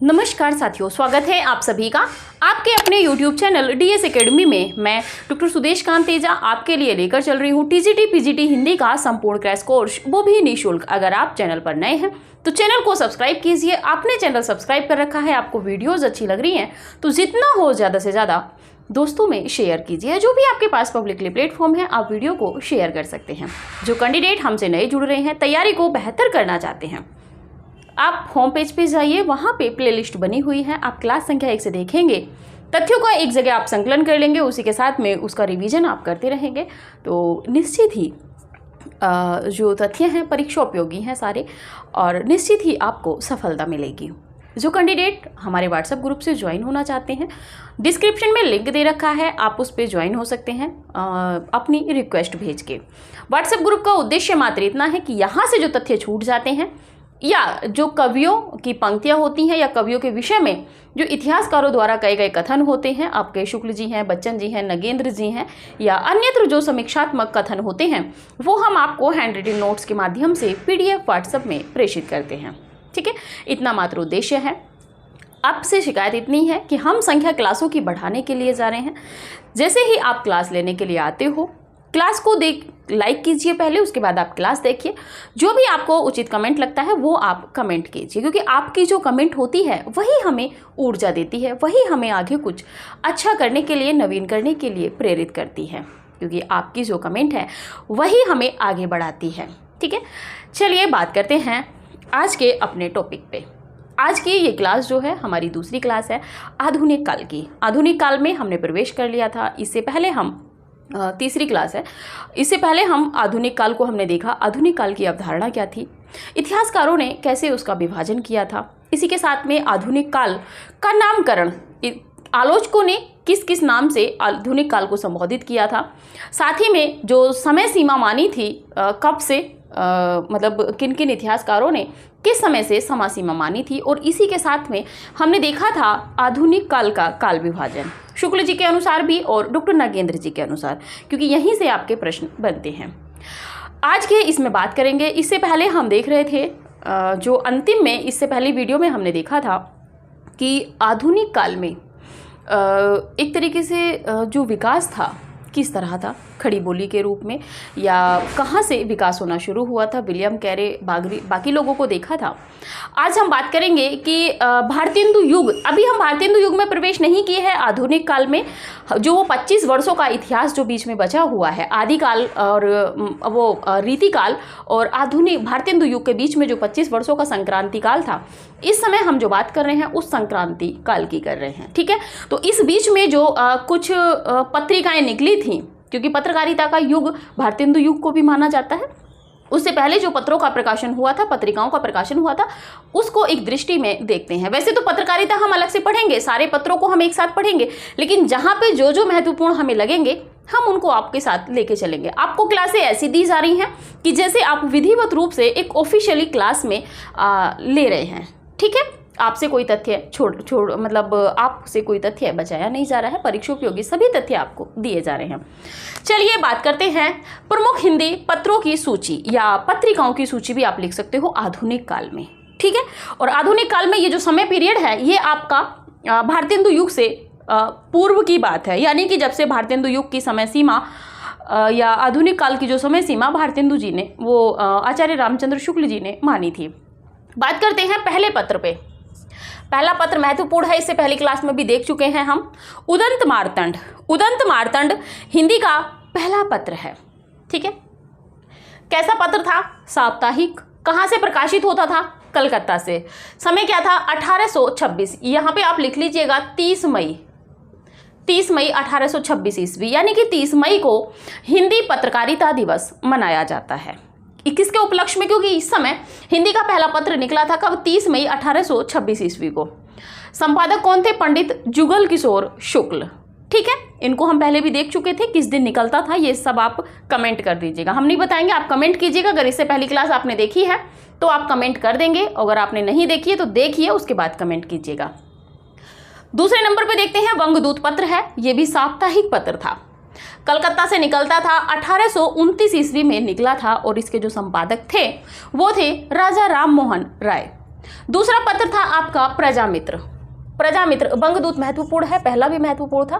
नमस्कार साथियों, स्वागत है आप सभी का आपके अपने YouTube चैनल DS एकेडमी में। मैं डॉक्टर सुदेश कांत तेजा आपके लिए लेकर चल रही हूँ TGT PGT हिंदी का संपूर्ण क्रैश कोर्स, वो भी निःशुल्क। अगर आप चैनल पर नए हैं तो चैनल को सब्सक्राइब कीजिए। आपने चैनल सब्सक्राइब कर रखा है, आपको वीडियोज़ अच्छी लग रही हैं तो जितना हो ज़्यादा से ज़्यादा दोस्तों में शेयर कीजिए। जो भी आपके पास पब्लिकली प्लेटफॉर्म है आप वीडियो को शेयर कर सकते हैं। जो कैंडिडेट हमसे नए जुड़ रहे हैं, तैयारी को बेहतर करना चाहते हैं, आप होम पेज पे जाइए, वहाँ पे प्लेलिस्ट बनी हुई है। आप क्लास संख्या 1 से देखेंगे, तथ्यों का एक जगह आप संकलन कर लेंगे, उसी के साथ में उसका रिवीजन आप करते रहेंगे तो निश्चित ही जो तथ्य हैं परीक्षा उपयोगी हैं सारे, और निश्चित ही आपको सफलता मिलेगी। जो कैंडिडेट हमारे व्हाट्सएप ग्रुप से ज्वाइन होना चाहते हैं, डिस्क्रिप्शन में लिंक दे रखा है, आप उस पर ज्वाइन हो सकते हैं अपनी रिक्वेस्ट भेज के। व्हाट्सएप ग्रुप का उद्देश्य मात्र इतना है कि यहाँ से जो तथ्य छूट जाते हैं या जो कवियों की पंक्तियाँ होती हैं या कवियों के विषय में जो इतिहासकारों द्वारा कहे गए कथन होते हैं, आपके शुक्ल जी हैं, बच्चन जी हैं, नगेंद्र जी हैं, या अन्यत्र जो समीक्षात्मक कथन होते हैं, वो हम आपको हैंड रिटन नोट्स के माध्यम से PDF व्हाट्सएप में प्रेषित करते हैं। ठीक है, इतना मात्र उद्देश्य है। आपसे शिकायत इतनी है कि हम संख्या क्लासों की बढ़ाने के लिए जा रहे हैं। जैसे ही आप क्लास लेने के लिए आते हो, क्लास को लाइक कीजिए पहले, उसके बाद आप क्लास देखिए। जो भी आपको उचित कमेंट लगता है वो आप कमेंट कीजिए, क्योंकि आपकी जो कमेंट होती है वही हमें ऊर्जा देती है, वही हमें आगे कुछ अच्छा करने के लिए, नवीन करने के लिए प्रेरित करती है, क्योंकि आपकी जो कमेंट है वही हमें आगे बढ़ाती है। ठीक है, चलिए बात करते हैं आज के अपने टॉपिक पे। आज की ये क्लास जो है हमारी दूसरी क्लास है आधुनिक काल की। आधुनिक काल में हमने प्रवेश कर लिया था, इससे पहले हम तीसरी क्लास है। इससे पहले हम आधुनिक काल को हमने देखा, आधुनिक काल की अवधारणा क्या थी, इतिहासकारों ने कैसे उसका विभाजन किया था। इसी के साथ में आधुनिक काल का नामकरण आलोचकों ने किस किस नाम से आधुनिक काल को संबोधित किया था, साथ ही में जो समय सीमा मानी थी कब से मतलब किन किन इतिहासकारों ने किस समय से समय सीमा मानी थी, और इसी के साथ में हमने देखा था आधुनिक काल का काल विभाजन शुक्ल जी के अनुसार भी और डॉक्टर नागेंद्र जी के अनुसार, क्योंकि यहीं से आपके प्रश्न बनते हैं। आज के इसमें बात करेंगे। इससे पहले हम देख रहे थे जो अंतिम में, इससे पहले वीडियो में हमने देखा था कि आधुनिक काल में एक तरीके से जो विकास था किस तरह था, खड़ी बोली के रूप में, या कहाँ से विकास होना शुरू हुआ था, विलियम कैरे बाकी लोगों को देखा था। आज हम बात करेंगे कि भारतेंदु युग, अभी हम भारतेंदु युग में प्रवेश नहीं किए हैं। आधुनिक काल में जो वो 25 वर्षों का इतिहास जो बीच में बचा हुआ है, आदिकाल और वो रीतिकाल और आधुनिक भारतेंदु युग के बीच में जो 25 वर्षों का संक्रांति काल था, इस समय हम जो बात कर रहे हैं उस संक्रांति काल की कर रहे हैं। ठीक है, तो इस बीच में जो कुछ पत्रिकाएं निकली थी, क्योंकि पत्रकारिता का युग भारतेंदु युग को भी माना जाता है, उससे पहले जो पत्रों का प्रकाशन हुआ था, पत्रिकाओं का प्रकाशन हुआ था, उसको एक दृष्टि में देखते हैं। वैसे तो पत्रकारिता हम अलग से पढ़ेंगे, सारे पत्रों को हम एक साथ पढ़ेंगे, लेकिन जहाँ पे जो जो महत्वपूर्ण हमें लगेंगे हम उनको आपके साथ लेके चलेंगे। आपको क्लासें ऐसी दी जा रही हैं कि जैसे आप विधिवत रूप से एक ऑफिशियली क्लास में ले रहे हैं। ठीक है, आपसे कोई तथ्य छोड़ मतलब आपसे कोई तथ्य बचाया नहीं जा रहा है, परीक्षा उपयोगी सभी तथ्य आपको दिए जा रहे हैं। चलिए बात करते हैं प्रमुख हिंदी पत्रों की सूची या पत्रिकाओं की सूची भी आप लिख सकते हो आधुनिक काल में। ठीक है, और आधुनिक काल में ये जो समय पीरियड है ये आपका भारतेंदु युग से पूर्व की बात है, यानी कि जब से भारतेंदु युग की समय सीमा या आधुनिक काल की जो समय सीमा भारतेंदु जी ने, वो आचार्य रामचंद्र शुक्ल जी ने मानी थी। बात करते हैं पहले पत्र पे। पहला पत्र महत्वपूर्ण है, इससे पहली क्लास में भी देख चुके हैं हम। उदंत मार्तंड। उदंत मार्तंड हिंदी का पहला पत्र है। ठीक है, कैसा पत्र था? साप्ताहिक। कहाँ से प्रकाशित होता था? कलकत्ता से। समय क्या था? 1826। यहाँ पे आप लिख लीजिएगा 30 मई 1826 ईस्वी, यानी कि 30 मई को हिंदी पत्रकारिता दिवस मनाया जाता है। किसके उपलक्ष्य में? क्योंकि इस समय हिंदी का पहला पत्र निकला था कब? 30 मई 1826 ईस्वी को। संपादक कौन थे? पंडित जुगल किशोर शुक्ल। ठीक है, इनको हम पहले भी देख चुके थे, किस दिन निकलता था ये सब आप कमेंट कर दीजिएगा। हम नहीं बताएंगे, आप कमेंट कीजिएगा। अगर इससे पहली क्लास आपने देखी है तो आप कमेंट कर देंगे, अगर आपने नहीं देखी है तो देखिए, उसके बाद कमेंट कीजिएगा। दूसरे नंबर पर देखते हैं वंगदूत पत्र है, ये भी साप्ताहिक पत्र था, कलकत्ता से निकलता था, 1829 ईस्वी में निकला था, और इसके जो संपादक थे वो थे राजा राम मोहन राय। दूसरा पत्र था आपका प्रजामित्र। प्रजामित्र बंगदूत महत्वपूर्ण है, पहला भी महत्वपूर्ण था।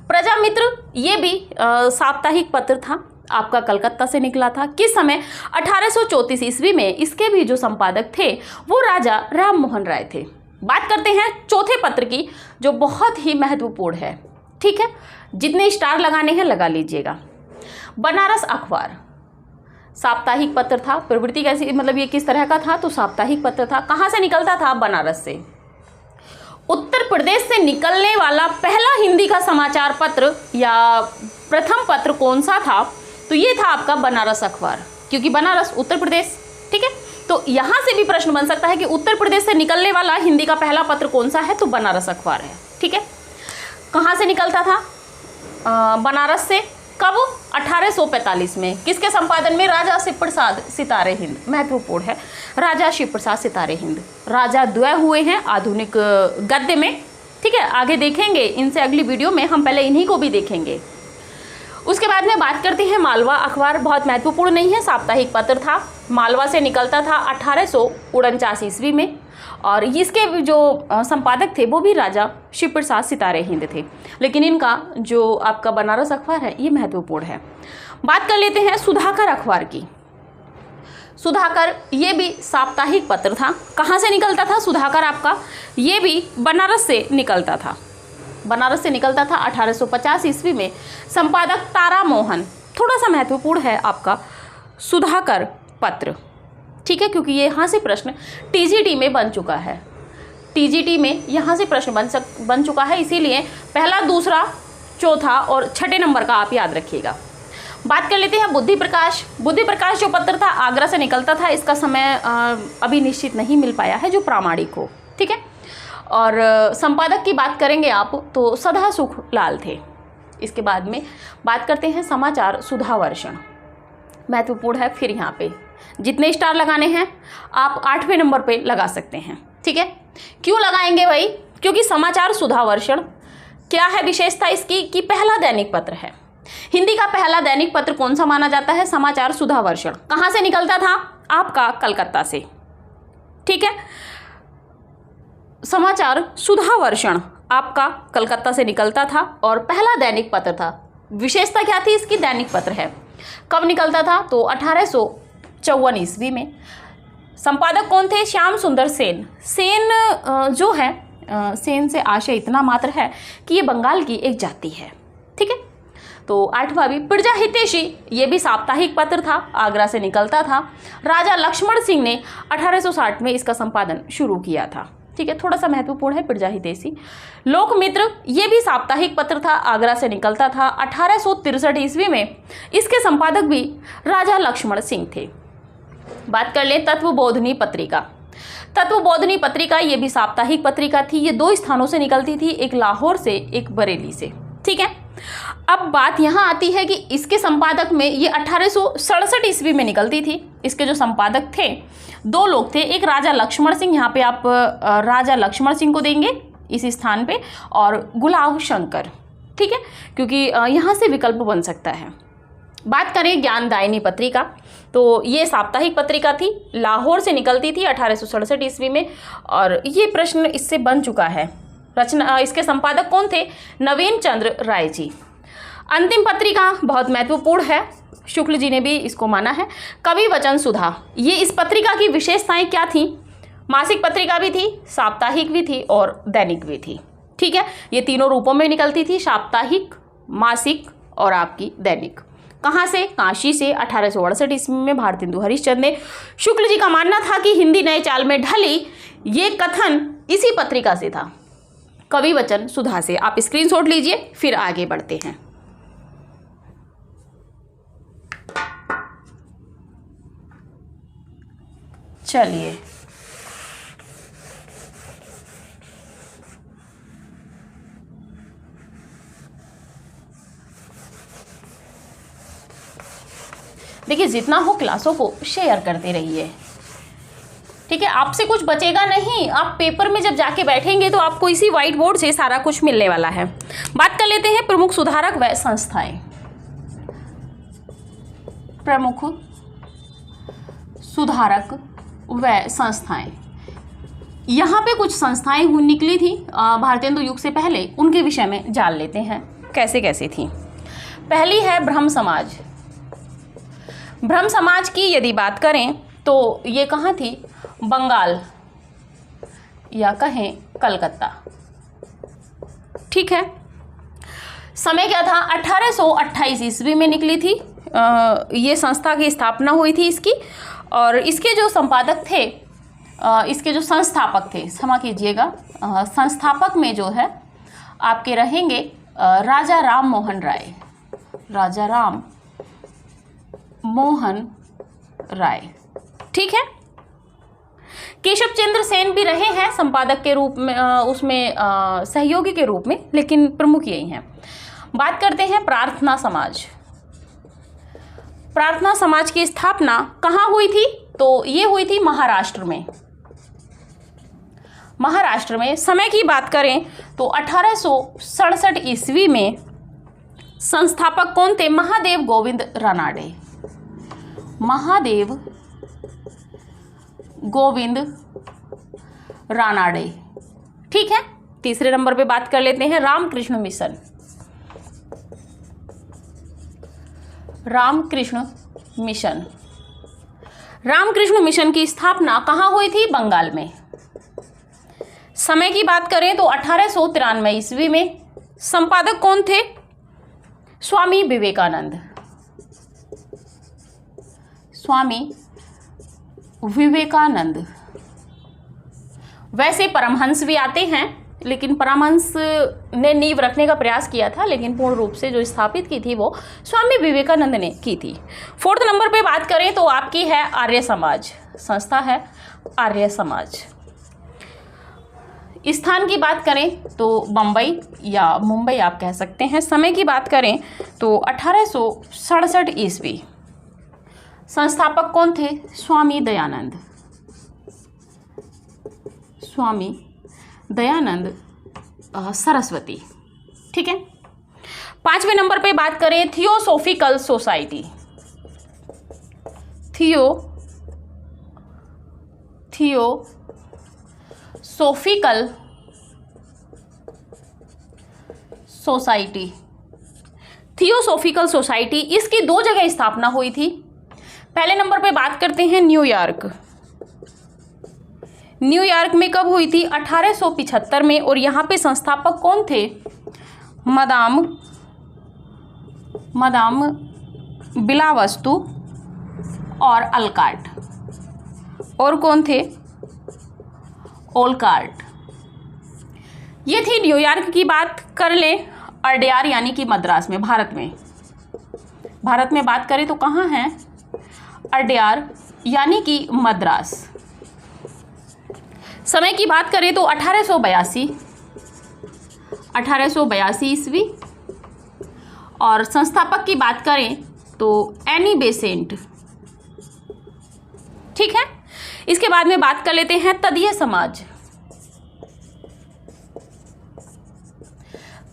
प्रजामित्र ये भी साप्ताहिक पत्र था, आपका कलकत्ता से निकला था। किस समय? 1834 ईस्वी में। इसके भी जो संपादक थे वो राजा राम मोहन राय थे। बात करते हैं चौथे पत्र की, जो बहुत ही महत्वपूर्ण है। ठीक है, जितने स्टार लगाने हैं लगा लीजिएगा। बनारस अखबार साप्ताहिक पत्र था। प्रवृत्ति कैसी, मतलब ये किस तरह का था? तो साप्ताहिक पत्र था। कहाँ से निकलता था? बनारस से। उत्तर प्रदेश से निकलने वाला पहला हिंदी का समाचार पत्र या प्रथम पत्र कौन सा था? तो ये था आपका बनारस अखबार, क्योंकि बनारस उत्तर प्रदेश। ठीक है, तो यहां से भी प्रश्न बन सकता है कि उत्तर प्रदेश से निकलने वाला हिंदी का पहला पत्र कौन सा है? तो बनारस अखबार है। ठीक है, कहां से निकलता था? बनारस से। कब? 1845 में। किसके संपादन में? राजा शिव प्रसाद सितारे हिंद। महत्वपूर्ण है, राजा शिव प्रसाद सितारे हिंद। राजा द्वय हुए हैं आधुनिक गद्य में। ठीक है, आगे देखेंगे इनसे, अगली वीडियो में हम पहले इन्हीं को भी देखेंगे। उसके बाद में बात करते हैं मालवा अखबार। बहुत महत्वपूर्ण नहीं है, साप्ताहिक पत्र था, मालवा से निकलता था 1849 ईस्वी में, और इसके जो संपादक थे वो भी राजा शिव प्रसाद सितारे हिंद थे। लेकिन इनका जो आपका बनारस अखबार है ये महत्वपूर्ण है। बात कर लेते हैं सुधाकर अखबार की। सुधाकर ये भी साप्ताहिक पत्र था। कहाँ से निकलता था सुधाकर आपका? ये भी बनारस से निकलता था। बनारस से निकलता था 1850 ईस्वी में। संपादक तारा मोहन। थोड़ा सा महत्वपूर्ण है आपका सुधाकर पत्र। ठीक है, क्योंकि ये यहाँ से प्रश्न टीजीटी में बन चुका है। टीजीटी में यहाँ से प्रश्न बन चुका है, इसीलिए पहला, दूसरा, चौथा और छठे नंबर का आप याद रखिएगा। बात कर लेते हैं बुद्धि प्रकाश। बुद्धि प्रकाश जो पत्र था आगरा से निकलता था। इसका समय अभी निश्चित नहीं मिल पाया है जो प्रामाणिक हो। ठीक है, और संपादक की बात करेंगे आप तो सदा सुख लाल थे। इसके बाद में बात करते हैं समाचार सुधावर्षण। महत्वपूर्ण है। फिर यहाँ पे जितने स्टार लगाने हैं आप 8वें नंबर पे लगा सकते हैं। ठीक है, क्यों लगाएंगे भाई? क्योंकि समाचार सुधावर्षण क्या है विशेषता इसकी? कि पहला दैनिक पत्र है। हिंदी का पहला दैनिक पत्र कौन सा माना जाता है? समाचार सुधावर्षण। कहाँ से निकलता था? आपका कलकत्ता से। ठीक है, समाचार सुधावर्षण आपका कलकत्ता से निकलता था और पहला दैनिक पत्र था। विशेषता क्या थी इसकी? दैनिक पत्र है। कब निकलता था? तो 1854 ईस्वी में। संपादक कौन थे? श्याम सुंदर सेन। सेन जो है, सेन से आशय इतना मात्र है कि ये बंगाल की एक जाति है। ठीक है, तो 8वां भी प्रजा हितैषी, ये भी साप्ताहिक पत्र था, आगरा से निकलता था। राजा लक्ष्मण सिंह ने 1860 में इसका संपादन शुरू किया था। ठीक है, थोड़ा सा महत्वपूर्ण है प्रजा हितैषी। लोकमित्र ये भी साप्ताहिक पत्र था, आगरा से निकलता था 1863 ईस्वी में। इसके संपादक भी राजा लक्ष्मण सिंह थे। बात कर ले तत्वबोधिनी पत्रिका। तत्वबोधिनी पत्रिका ये भी साप्ताहिक पत्रिका थी। ये 2 स्थानों से निकलती थी, एक लाहौर से, एक बरेली से। ठीक है, अब बात यहाँ आती है कि इसके संपादक में ये 1867 ईस्वी में निकलती थी। इसके जो संपादक थे 2 लोग थे, एक राजा लक्ष्मण सिंह, यहाँ पे आप राजा लक्ष्मण सिंह को देंगे इस स्थान पे, और गुलाब शंकर। ठीक है, क्योंकि यहाँ से विकल्प बन सकता है। बात करें ज्ञानदायिनी पत्रिका, तो ये साप्ताहिक पत्रिका थी, लाहौर से निकलती थी 1867 ईस्वी में, और ये प्रश्न इससे बन चुका है। रचना, इसके संपादक कौन थे? नवीन चंद्र राय जी। अंतिम पत्रिका बहुत महत्वपूर्ण है, शुक्ल जी ने भी इसको माना है, कवि वचन सुधा। ये इस पत्रिका की विशेषताएं क्या थी? मासिक पत्रिका भी थी, साप्ताहिक भी थी और दैनिक भी थी। ठीक है, ये तीनों रूपों में निकलती थी, साप्ताहिक, मासिक और आपकी दैनिक। कहाँ से? काशी से। 1868 ईस्वी में भारतेंदु हरिश्चंद्र ने, शुक्ल जी का मानना था कि हिंदी नए चाल में ढली, ये कथन इसी पत्रिका से था, कवि वचन सुधा से। आप स्क्रीनशॉट लीजिए, फिर आगे बढ़ते हैं। चलिए, देखिए जितना हो क्लासों को शेयर करते रहिए। ठीक है, आपसे कुछ बचेगा नहीं। आप पेपर में जब जाके बैठेंगे तो आपको इसी व्हाइट बोर्ड से सारा कुछ मिलने वाला है। बात कर लेते हैं प्रमुख सुधारक व संस्थाएं। प्रमुख सुधारक व संस्थाएं, यहाँ पे कुछ संस्थाएं निकली थी भारतेंदु युग से पहले, उनके विषय में जान लेते हैं कैसे कैसे थी। पहली है ब्रह्म समाज। ब्रह्म समाज की यदि बात करें तो ये कहाँ थी? बंगाल या कहें कलकत्ता। ठीक है। समय क्या था? 1828 ईस्वी में निकली थी। ये संस्था की स्थापना हुई थी इसकी, और इसके जो संपादक थे, इसके जो संस्थापक थे, क्षमा कीजिएगा, संस्थापक में जो है आपके रहेंगे राजा राम मोहन राय। राजा राम मोहन राय। ठीक है। केशव चंद्र सेन भी रहे हैं संपादक के रूप में, उसमें सहयोगी के रूप में, लेकिन प्रमुख यही हैं। बात करते हैं प्रार्थना समाज। प्रार्थना समाज की स्थापना कहाँ हुई थी? तो ये हुई थी महाराष्ट्र में। महाराष्ट्र में समय की बात करें तो 1867 ईस्वी में संस्थापक कौन थे? महादेव गोविंद रानाडे। महादेव गोविंद रानाडे। ठीक है। तीसरे नंबर पे बात कर लेते हैं Ramakrishna Mission. Ramakrishna Mission. Ramakrishna Mission की स्थापना कहाँ हुई थी? बंगाल में। समय की बात करें तो 1893 ईस्वी में। संपादक कौन थे? स्वामी विवेकानंद। स्वामी विवेकानंद। वैसे परमहंस भी आते हैं, लेकिन परमहंस ने नींव रखने का प्रयास किया था, लेकिन पूर्ण रूप से जो स्थापित की थी वो स्वामी विवेकानंद ने की थी। फोर्थ नंबर पे बात करें तो आपकी है आर्य समाज। संस्था है आर्य समाज। स्थान की बात करें तो बम्बई या मुंबई आप कह सकते हैं। समय की बात करें तो 1867 ईस्वी। संस्थापक कौन थे? स्वामी दयानंद। स्वामी दयानंद सरस्वती। ठीक है। पांचवें नंबर पे बात करें theosophical society. Theosophical society. Theosophical society, इसकी दो जगह स्थापना हुई थी। पहले नंबर पे बात करते हैं न्यूयॉर्क। न्यूयॉर्क में कब हुई थी? 1875 में। और यहाँ पे संस्थापक कौन थे? मदाम बिलावस्तु और अल्काट। और कौन थे? ओलकार्ट। ये थी न्यूयॉर्क की। बात कर ले अड्यार यानी कि मद्रास में, भारत में बात करें तो कहाँ है? अड्यार यानी कि मद्रास। समय की बात करें तो 1882 ईस्वी। और संस्थापक की बात करें तो एनी बेसेंट। ठीक है। इसके बाद में बात कर लेते हैं तदीय समाज।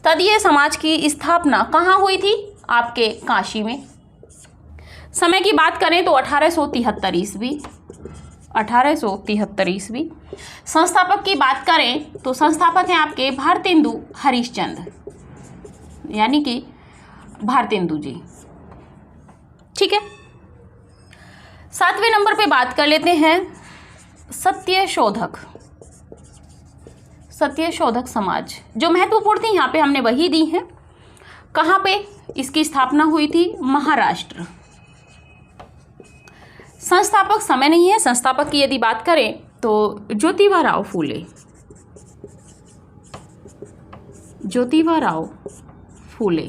तदीय समाज की स्थापना कहाँ हुई थी? आपके काशी में। समय की बात करें तो 1873 ईस्वी। 1873 ईस्वी। संस्थापक की बात करें तो संस्थापक हैं आपके भारतेंदु हरिश्चंद्र, यानी कि भारतेंदु जी। ठीक है। सातवें नंबर पे बात कर लेते हैं सत्यशोधक समाज। जो महत्वपूर्ण थी यहाँ पे हमने वही दी है। कहाँ पे इसकी स्थापना हुई थी? महाराष्ट्र। संस्थापक समय नहीं है। संस्थापक की यदि बात करें तो ज्योतिबा राव फूले।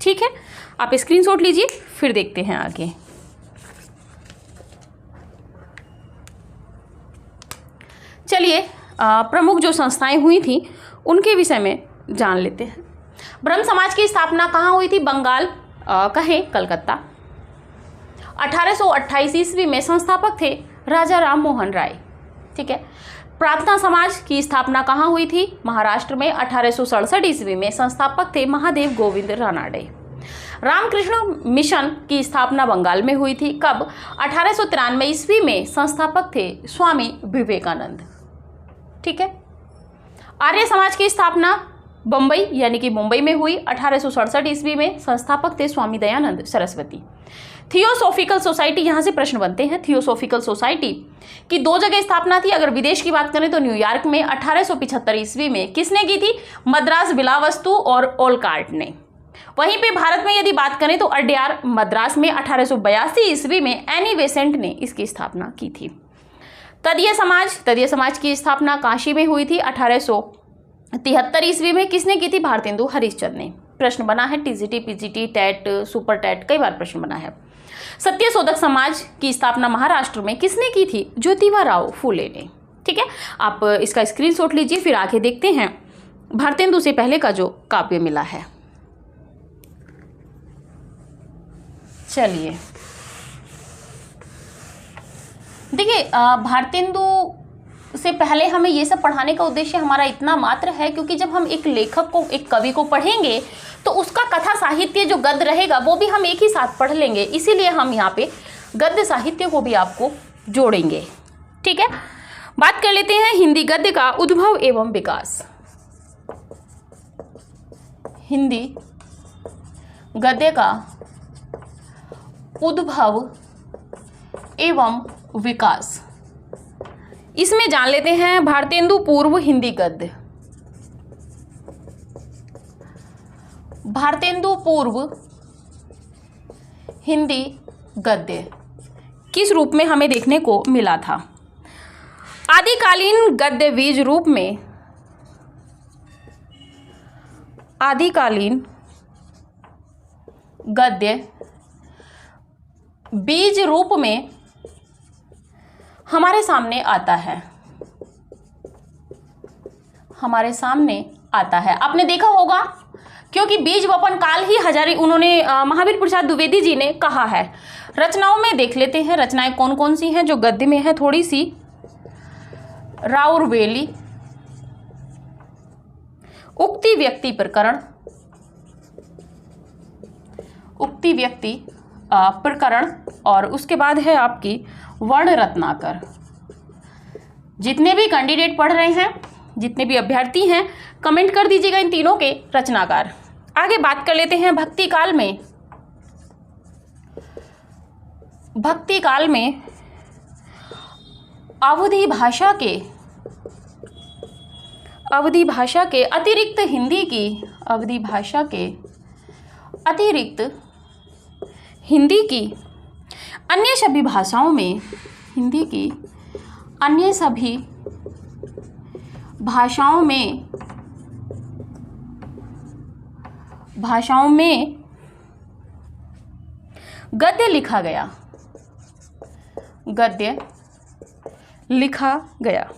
ठीक है। आप स्क्रीनशॉट लीजिए, फिर देखते हैं आगे। चलिए प्रमुख जो संस्थाएं हुई थी उनके विषय में जान लेते हैं। ब्रह्म समाज की स्थापना कहाँ हुई थी? बंगाल, कहें कलकत्ता। 1828 ईस्वी में संस्थापक थे राजा राम मोहन राय। ठीक है। प्रार्थना समाज की स्थापना कहाँ हुई थी? महाराष्ट्र में। 1867 ईस्वी में संस्थापक थे महादेव गोविंद रानाडे। रामकृष्ण मिशन की स्थापना बंगाल में हुई थी कब? 1893 ईस्वी में। संस्थापक थे स्वामी विवेकानंद। ठीक है। आर्य समाज की स्थापना बम्बई यानी कि मुंबई में हुई 1867 ईस्वी में। संस्थापक थे स्वामी दयानंद सरस्वती। थियोसॉफिकल सोसाइटी, यहाँ से प्रश्न बनते हैं। थियोसॉफिकल सोसाइटी की 2 जगह स्थापना थी। अगर विदेश की बात करें तो न्यूयॉर्क में 1875 ईस्वी में। किसने की थी? मद्रास बिलावस्तु और ओलकार्ट ने। वहीं पे भारत में यदि बात करें तो अड्यार मद्रास में 1882 ईस्वी में एनी बेसेंट ने इसकी स्थापना की थी। तदीय समाज की स्थापना काशी में हुई थी 1873 ईस्वी में। किसने की थी? भारतेंदु हरिश्चंद्र ने। प्रश्न बना है TGT, PGT, TET, super TET, कई बार प्रश्न बना है। सत्यशोधक समाज की स्थापना महाराष्ट्र में किसने की थी? ज्योतिबा फूले ने। ठीक है, आप इसका स्क्रीनशॉट लीजिए, फिर आगे देखते हैं भारतेंदु से पहले का जो काव्य मिला है। चलिए देखिए, भारतेंदु से पहले हमें ये सब पढ़ाने का उद्देश्य हमारा इतना मात्र है क्योंकि जब हम एक लेखक को, एक कवि को पढ़ेंगे तो उसका कथा साहित्य जो गद्य रहेगा वो भी हम एक ही साथ पढ़ लेंगे। इसीलिए हम यहाँ पे गद्य साहित्य को भी आपको जोड़ेंगे। ठीक है, बात कर लेते हैं हिंदी गद्य का उद्भव एवं विकास। हिंदी गद्य का उद्भव एवं विकास, इसमें जान लेते हैं भारतेंदु पूर्व हिंदी गद्य। भारतेंदु पूर्व हिंदी गद्य किस रूप में हमें देखने को मिला था? आदिकालीन गद्य बीज रूप में, आदिकालीन गद्य बीज रूप में हमारे सामने आता है, हमारे सामने आता है। आपने देखा होगा क्योंकि बीज वपन काल ही हजारी, उन्होंने महावीर प्रसाद द्विवेदी जी ने कहा है। रचनाओं में देख लेते हैं रचनाएं कौन कौन सी हैं जो गद्य में है थोड़ी सी। राउरवेली, उक्ति व्यक्ति प्रकरण, उक्ति व्यक्ति प्रकरण, और उसके बाद है आपकी वर्ण रत्नाकर। जितने भी कैंडिडेट पढ़ रहे हैं, जितने भी अभ्यर्थी हैं, कमेंट कर दीजिएगा इन तीनों के रचनाकार। आगे बात कर लेते हैं भक्ति काल में। भक्ति काल में अवधी भाषा के अतिरिक्त हिंदी की, अवधी भाषा के अतिरिक्त हिंदी की अन्य सभी भाषाओं में, हिंदी की अन्य सभी भाषाओं में गद्य लिखा गया, गद्य लिखा गया।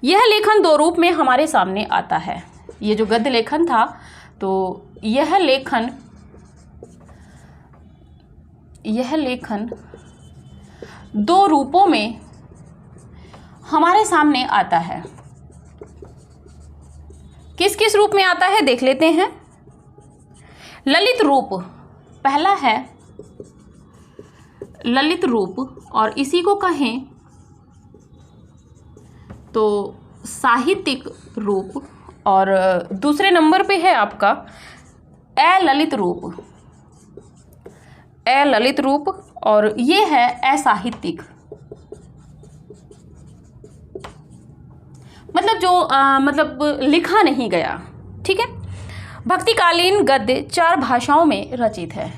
यह लेखन 2 रूप में हमारे सामने आता है। ये जो गद्य लेखन था तो यह लेखन 2 रूपों में हमारे सामने आता है। किस किस रूप में आता है देख लेते हैं। ललित रूप, पहला है ललित रूप, और इसी को कहें तो साहित्यिक रूप, और दूसरे नंबर पे है आपका अललित रूप, अललित रूप, और ये है असाहित्यिक, मतलब जो मतलब लिखा नहीं गया। ठीक है, भक्तिकालीन गद्य 4 भाषाओं में रचित है।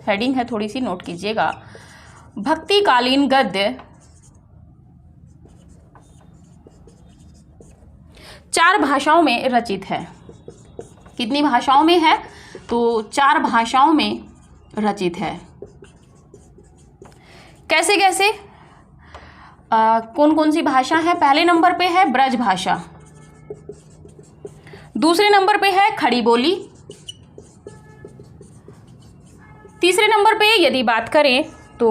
हेडिंग है थोड़ी सी, नोट कीजिएगा। भक्तिकालीन गद्य 4 भाषाओं में रचित है। कितनी भाषाओं में है? तो 4 भाषाओं में रचित है। कैसे कैसे, कौन कौन सी भाषा है? पहले नंबर पे है ब्रज भाषा, दूसरे नंबर पे है खड़ी बोली, तीसरे नंबर पे यदि बात करें तो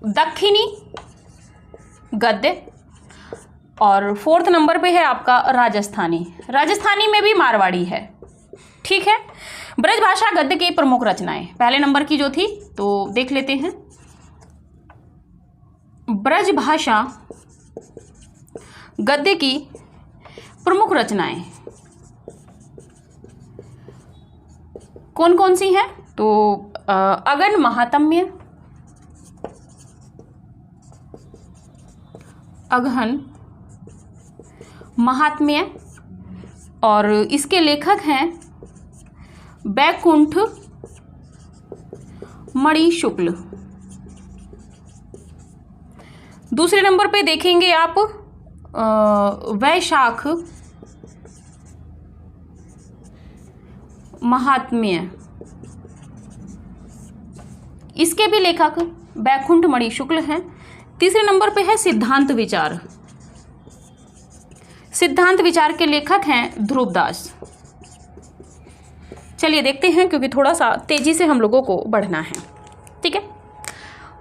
दक्षिणी गद्य, और 4th नंबर पे है आपका राजस्थानी। राजस्थानी में भी मारवाड़ी है। ठीक है। ब्रजभाषा गद्य की प्रमुख रचनाएं, पहले नंबर की जो थी तो देख लेते हैं। ब्रजभाषा गद्य की प्रमुख रचनाएं कौन कौन सी हैं? तो अगन महात्म्य, अगहन महात्म्य, और इसके लेखक हैं बैकुंठ मणि शुक्ल। दूसरे नंबर पे देखेंगे आप वैशाख महात्म्य, इसके भी लेखक बैकुंठ मणि शुक्ल हैं। तीसरे नंबर पे है सिद्धांत विचार, सिद्धांत विचार के लेखक हैं ध्रुवदास। चलिए देखते हैं, क्योंकि थोड़ा सा तेजी से हम लोगों को बढ़ना है, ठीक है।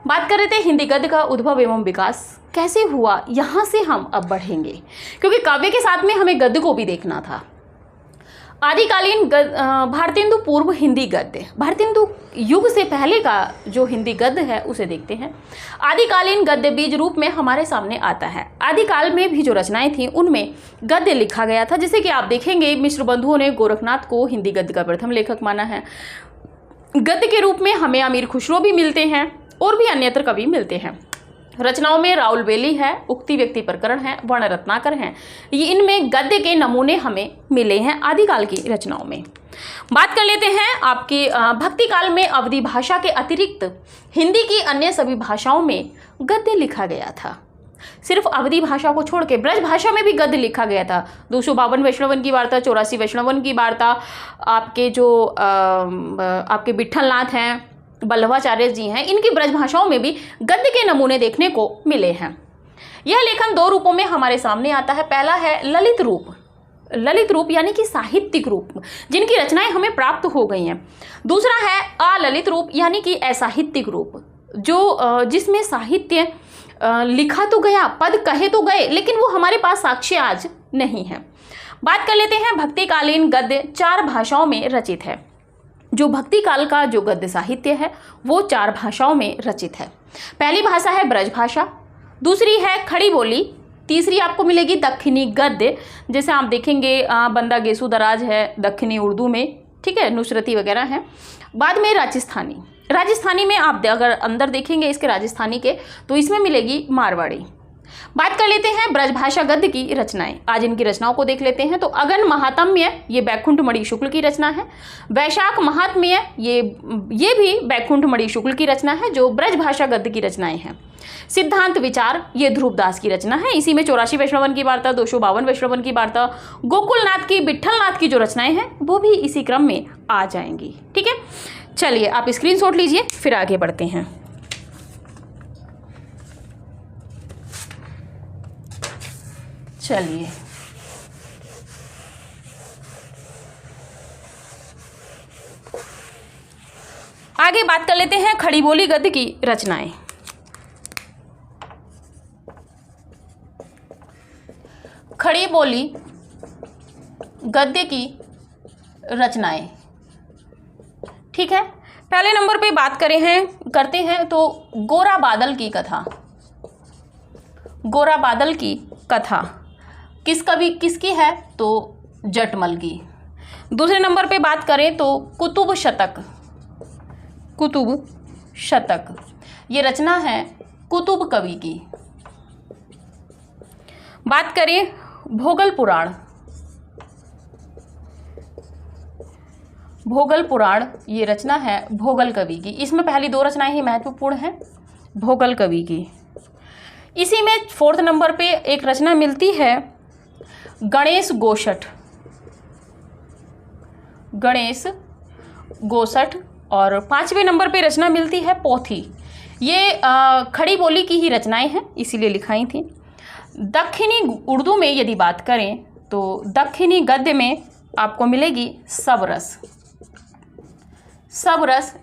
बात कर रहे थे हिंदी गद्य का उद्भव एवं विकास कैसे हुआ, यहाँ से हम अब बढ़ेंगे, क्योंकि काव्य के साथ में हमें गद्य को भी देखना था। आदिकालीन भारतेंदु पूर्व हिंदी गद्य, भारतेंदु युग से पहले का जो हिंदी गद्य है उसे देखते हैं। आदिकालीन गद्य बीज रूप में हमारे सामने आता है। आदिकाल में भी जो रचनाएं थीं उनमें गद्य लिखा गया था, जैसे कि आप देखेंगे मिश्र बंधुओं ने गोरखनाथ को हिंदी गद्य का प्रथम लेखक माना है। गद्य के रूप में हमें अमीर खुसरो भी मिलते हैं और भी अन्यत्र कवि मिलते हैं। रचनाओं में राउल बेली है, उक्ति व्यक्ति प्रकरण है, वर्ण रत्नाकर हैं। ये इनमें गद्य के नमूने हमें मिले हैं आदिकाल की रचनाओं में। बात कर लेते हैं आपकी भक्ति काल में अवधी भाषा के अतिरिक्त हिंदी की अन्य सभी भाषाओं में गद्य लिखा गया था। सिर्फ अवधी भाषा को छोड़ के ब्रज भाषा में भी गद्य लिखा गया था। 252 वैष्णवन की वार्ता, 84 वैष्णवन की वार्ता, आपके जो आपके विट्ठलनाथ हैं, बल्लभाचार्य जी हैं, इनकी ब्रज भाषाओं में भी गद्य के नमूने देखने को मिले हैं। यह लेखन दो रूपों में हमारे सामने आता है। पहला है ललित रूप, ललित रूप यानी कि साहित्यिक रूप, जिनकी रचनाएं हमें प्राप्त हो गई हैं। दूसरा है अललित रूप यानी कि असाहित्यिक रूप, जो जिसमें साहित्य लिखा तो गया, पद कहे तो गए, लेकिन वो हमारे पास साक्ष्य आज नहीं है। बात कर लेते हैं भक्तिकालीन गद्य 4 भाषाओं में रचित है। जो भक्ति काल का जो गद्य साहित्य है वो 4 भाषाओं में रचित है। पहली भाषा है ब्रज भाषा, दूसरी है खड़ी बोली, तीसरी आपको मिलेगी दक्षिणी गद्य, जैसे आप देखेंगे बंदा गेसु दराज है दक्षिणी उर्दू में, ठीक है, नुसरती वगैरह हैं। बाद में राजस्थानी, राजस्थानी में आप अगर अंदर देखेंगे इसके राजस्थानी के, तो इसमें मिलेगी मारवाड़ी। बात कर लेते हैं ब्रजभाषा गद्य की रचनाएं। आज इनकी रचनाओं को देख लेते हैं। तो अगन महात्म्य ये बैकुंठ मणि शुक्ल की रचना है। वैशाख महात्म्य ये भी बैकुंठ मणि शुक्ल की रचना है, जो ब्रजभाषा गद्य की रचनाएं हैं। सिद्धांत विचार ये ध्रुवदास की रचना है। इसी में 84 वैष्णवन की वार्ता, 252 वैष्णवन की वार्ता, गोकुलनाथ की, विट्ठलनाथ की जो रचनाएं हैं वो भी इसी क्रम में आ जाएंगी, ठीक है। चलिए आप स्क्रीनशॉट लीजिए, फिर आगे बढ़ते हैं। चलिए आगे बात कर लेते हैं खड़ी बोली गद्य की रचनाएं। खड़ी बोली गद्य की रचनाएं, ठीक है। पहले नंबर पे बात करते हैं तो गोरा बादल की कथा। गोरा बादल की कथा किसकी है? तो जटमल की। दूसरे नंबर पे बात करें तो कुतुब शतक ये रचना है कुतुब कवि की। बात करें भोगल पुराण ये रचना है भोगल कवि की। इसमें पहली 2 रचनाएं ही महत्वपूर्ण हैं भोगल कवि की। इसी में 4th नंबर पे एक रचना मिलती है गणेश गोसठ, और 5वें नंबर पे रचना मिलती है पोथी। ये खड़ी बोली की ही रचनाएं हैं, इसीलिए लिखाई थी। दक्षिणी उर्दू में यदि बात करें तो दक्षिणी गद्य में आपको मिलेगी सबरस,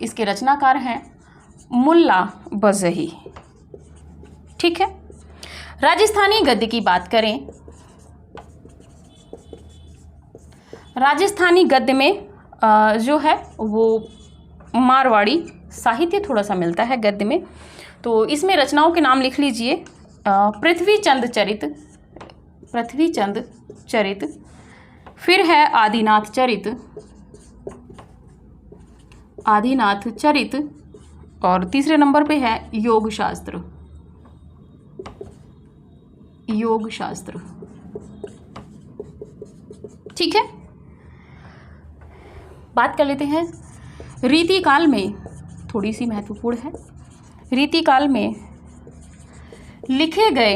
इसके रचनाकार हैं मुल्ला बजही, ठीक है। राजस्थानी गद्य की बात करें, राजस्थानी गद्य में जो है वो मारवाड़ी साहित्य थोड़ा सा मिलता है गद्य में। तो इसमें रचनाओं के नाम लिख लीजिए। पृथ्वीचंद चरित, पृथ्वीचंद चरित, फिर है आदिनाथ चरित, आदिनाथ चरित, और तीसरे नंबर पे है योग शास्त्र, योग शास्त्र। ठीक है, बात कर लेते हैं रीतिकाल में, थोड़ी सी महत्वपूर्ण है। रीतिकाल में लिखे गए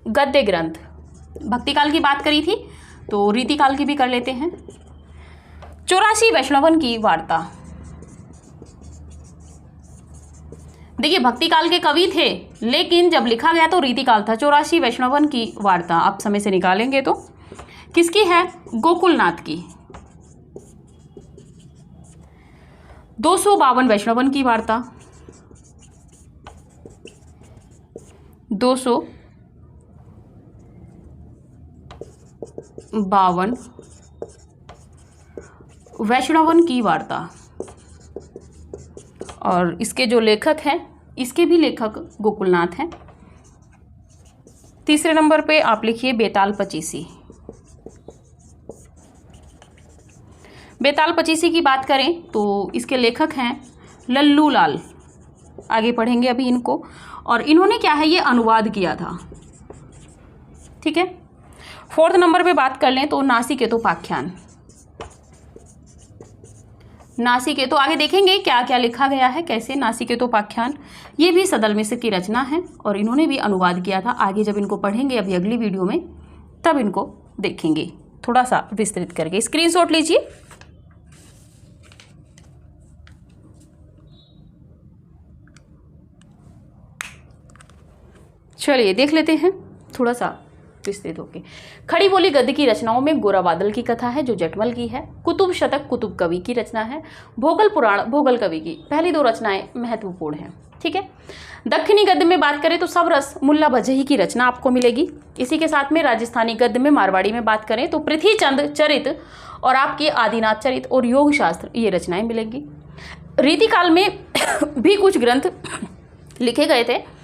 गद्य ग्रंथ, भक्तिकाल की बात करी थी तो रीतिकाल की भी कर लेते हैं। 84 वैष्णवन की वार्ता। देखिए, भक्तिकाल के कवि थे लेकिन जब लिखा गया तो रीतिकाल था। 84 वैष्णवन की वार्ता आप समय से निकालेंगे तो किसकी है? गोकुलनाथ की। 252 वैष्णवन की वार्ता, 252 वैष्णवन की वार्ता, और इसके जो लेखक हैं, इसके भी लेखक गोकुलनाथ हैं। तीसरे नंबर पे आप लिखिए बेताल पचीसी। बेताल पचीसी की बात करें तो इसके लेखक हैं लल्लू लाल। आगे पढ़ेंगे अभी इनको, और इन्होंने क्या है ये अनुवाद किया था। ठीक है, 4th नंबर पे बात कर लें तो नासिकेतोपाख्यान। नासिकेतो, आगे देखेंगे क्या क्या लिखा गया है, कैसे। नासिकेतोपाख्यान ये भी सदल मिश्र की रचना है और इन्होंने भी अनुवाद किया था। आगे जब इनको पढ़ेंगे अभी अगली वीडियो में तब इनको देखेंगे थोड़ा सा विस्तृत करके। स्क्रीनशॉट लीजिए। चलिए देख लेते हैं थोड़ा सा विस्तृत होके। खड़ी बोली गद्य की रचनाओं में गोरा बादल की कथा है जो जटमल की है। कुतुब शतक कुतुब कवि की रचना है। भोगल पुराण भोगल कवि की। पहली 2 रचनाएं महत्वपूर्ण हैं। ठीक है, दक्षिणी गद्य में बात करें तो सबरस मुल्ला भजही की रचना आपको मिलेगी। इसी के साथ में राजस्थानी गद्य में मारवाड़ी में बात करें तो पृथ्वीचंद चरित और आपकी आदिनाथ चरित और योग शास्त्र ये रचनाएं मिलेंगी। रीतिकाल में भी कुछ ग्रंथ लिखे गए थे।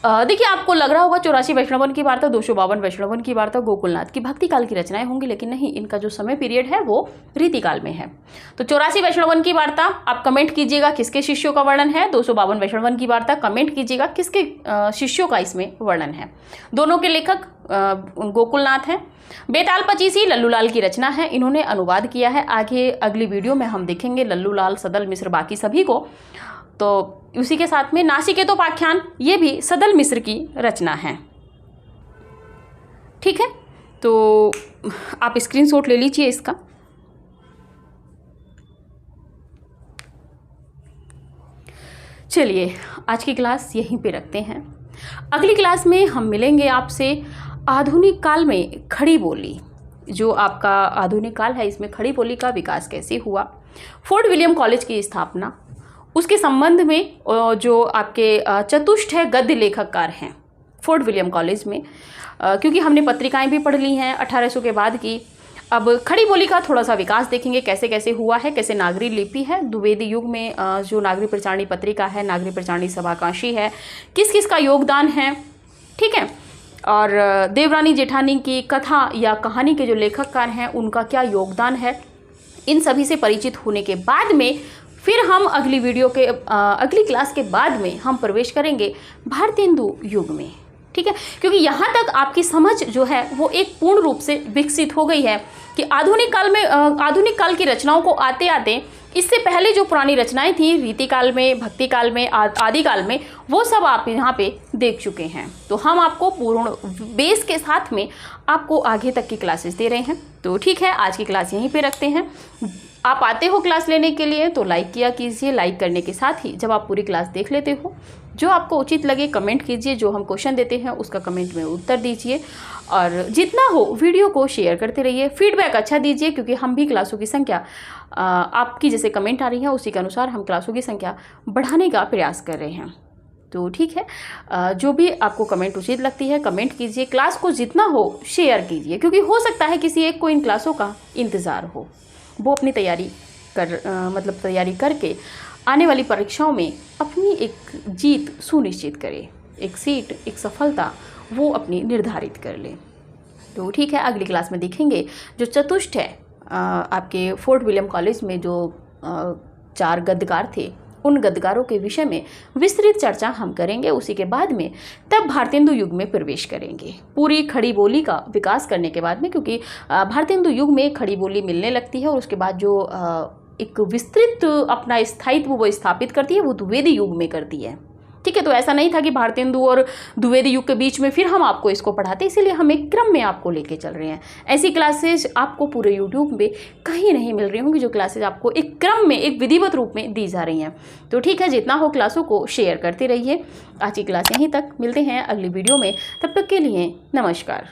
देखिए, आपको लग रहा होगा 84 वैष्णवन की वार्ता, 252 वैष्णवन की वार्ता गोकुलनाथ की भक्तिकाल की रचनाएं होंगी, लेकिन नहीं, इनका जो समय पीरियड है वो रीतिकाल में है। तो 84 वैष्णवन की वार्ता आप कमेंट कीजिएगा किसके शिष्यों का वर्णन है। 252 वैष्णवन की वार्ता कमेंट कीजिएगा किसके शिष्यों का इसमें वर्णन है। दोनों के लेखक गोकुलनाथ हैं। बेताल पचीसी लल्लू लाल की रचना है, इन्होंने अनुवाद किया है। आगे अगली वीडियो में हम देखेंगे लल्लू लाल, सदल मिश्र, बाकी सभी को। तो उसी के साथ में नासिकेतोपाख्यान ये भी सदल मिश्र की रचना है। ठीक है, तो आप स्क्रीनशॉट ले लीजिए इसका। चलिए आज की क्लास यहीं पे रखते हैं। अगली क्लास में हम मिलेंगे आपसे आधुनिक काल में खड़ी बोली। जो आपका आधुनिक काल है इसमें खड़ी बोली का विकास कैसे हुआ, फोर्ट विलियम कॉलेज की स्थापना, उसके संबंध में जो आपके चतुष्ट है गद्य लेखककार हैं फोर्ट विलियम कॉलेज में, क्योंकि हमने पत्रिकाएं भी पढ़ ली हैं 1800 के बाद की। अब खड़ी बोली का थोड़ा सा विकास देखेंगे, कैसे कैसे हुआ है, कैसे नागरी लिपि है, द्विवेदी युग में जो नागरी प्रचारणी पत्रिका है, नागरी प्रचारणी सभाकांशी है, किस किस का योगदान है। ठीक है, और देवरानी जेठानी की कथा या कहानी के जो लेखककार हैं उनका क्या योगदान है, इन सभी से परिचित होने के बाद में फिर हम अगली वीडियो के अगली क्लास के बाद में हम प्रवेश करेंगे भारतेंदु युग में। ठीक है, क्योंकि यहाँ तक आपकी समझ जो है वो एक पूर्ण रूप से विकसित हो गई है कि आधुनिक काल की रचनाओं को आते आते इससे पहले जो पुरानी रचनाएं थी रीतिकाल में, भक्तिकाल में, आदिकाल में, वो सब आप यहाँ पे देख चुके हैं। तो हम आपको पूर्ण बेस के साथ में आपको आगे तक की क्लासेस दे रहे हैं। तो ठीक है, आज की क्लास यहीं पे रखते हैं। आप आते हो क्लास लेने के लिए तो लाइक किया कीजिए। लाइक करने के साथ ही जब आप पूरी क्लास देख लेते हो, जो आपको उचित लगे कमेंट कीजिए, जो हम क्वेश्चन देते हैं उसका कमेंट में उत्तर दीजिए, और जितना हो वीडियो को शेयर करते रहिए। फीडबैक अच्छा दीजिए, क्योंकि हम भी क्लासों की संख्या आपकी जैसे कमेंट आ रही है उसी के अनुसार हम क्लासों की संख्या बढ़ाने का प्रयास कर रहे हैं। तो ठीक है, जो भी आपको कमेंट उचित लगती है कमेंट कीजिए। क्लास को जितना हो शेयर कीजिए, क्योंकि हो सकता है किसी एक को इन क्लासों का इंतज़ार हो। वो अपनी तैयारी तैयारी करके आने वाली परीक्षाओं में अपनी एक जीत सुनिश्चित करे, एक सीट, एक सफलता वो अपनी निर्धारित कर ले। तो ठीक है, अगली क्लास में देखेंगे जो चतुष्ट है आपके फोर्ट विलियम कॉलेज में जो 4 गद्यकार थे, उन गद्यकारों के विषय में विस्तृत चर्चा हम करेंगे। उसी के बाद में तब भारतेंदु युग में प्रवेश करेंगे, पूरी खड़ी बोली का विकास करने के बाद में, क्योंकि भारतेंदु युग में खड़ी बोली मिलने लगती है और उसके बाद जो एक विस्तृत अपना स्थायित्व वो स्थापित करती है वो द्विवेदी युग में करती है। ठीक है, तो ऐसा नहीं था कि भारतेंदु और द्विवेदी युग के बीच में फिर हम आपको इसको पढ़ाते, इसीलिए हम एक क्रम में आपको लेके चल रहे हैं। ऐसी क्लासेज आपको पूरे यूट्यूब पे कहीं नहीं मिल रही होंगी जो क्लासेज आपको एक क्रम में, एक विधिवत रूप में दी जा रही हैं। तो ठीक है, जितना हो क्लासों को शेयर करते रहिए। आज की क्लास यहीं तक, मिलते हैं अगली वीडियो में, तब तक के लिए नमस्कार।